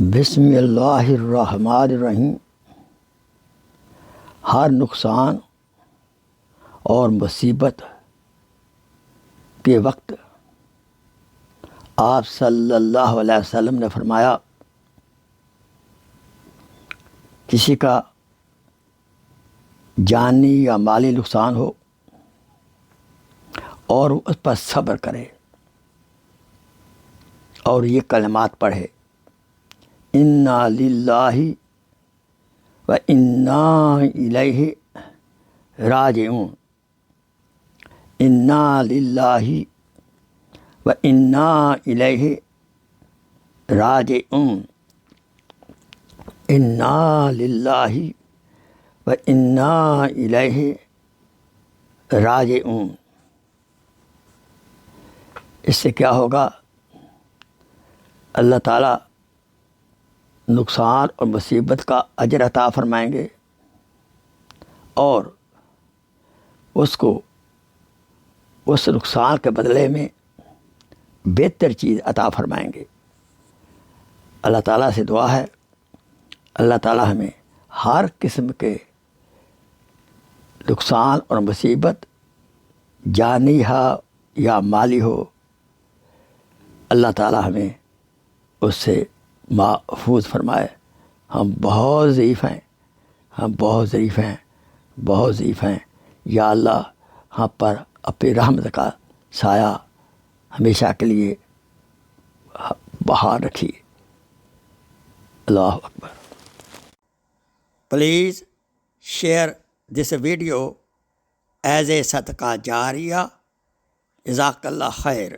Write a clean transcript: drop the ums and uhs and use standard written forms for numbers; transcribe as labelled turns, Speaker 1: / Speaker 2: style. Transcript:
Speaker 1: بسم اللہ الرحمن الرحیم۔ ہر نقصان اور مصیبت کے وقت آپ صلی اللہ علیہ وسلم نے فرمایا، کسی کا جانی یا مالی نقصان ہو اور اس پر صبر کرے اور یہ کلمات پڑھے، انا للہ و انا الیہ راجعون، انا للہ و انا الیہ راجعون، انا للہ و انا الیہ راجعون۔ اس سے کیا ہوگا؟ اللہ تعالیٰ نقصان اور مصیبت کا اجر عطا فرمائیں گے اور اس کو اس نقصان کے بدلے میں بہتر چیز عطا فرمائیں گے۔ اللہ تعالیٰ سے دعا ہے، اللہ تعالیٰ ہمیں ہر قسم کے نقصان اور مصیبت، جانی ہو یا مالی ہو، اللہ تعالیٰ ہمیں اس سے محفوظ فرمائے۔ ہم بہت ضعیف ہیں، ہم بہت ضعیف ہیں، بہت ضعیف ہیں۔ یا اللہ ہم پر اپنی رحمت کا سایہ ہمیشہ کے لیے بہار رکھیے۔ اللہ اکبر۔ Please share this video as a صدقہ جاریہ۔ جزاک اللہ خیر۔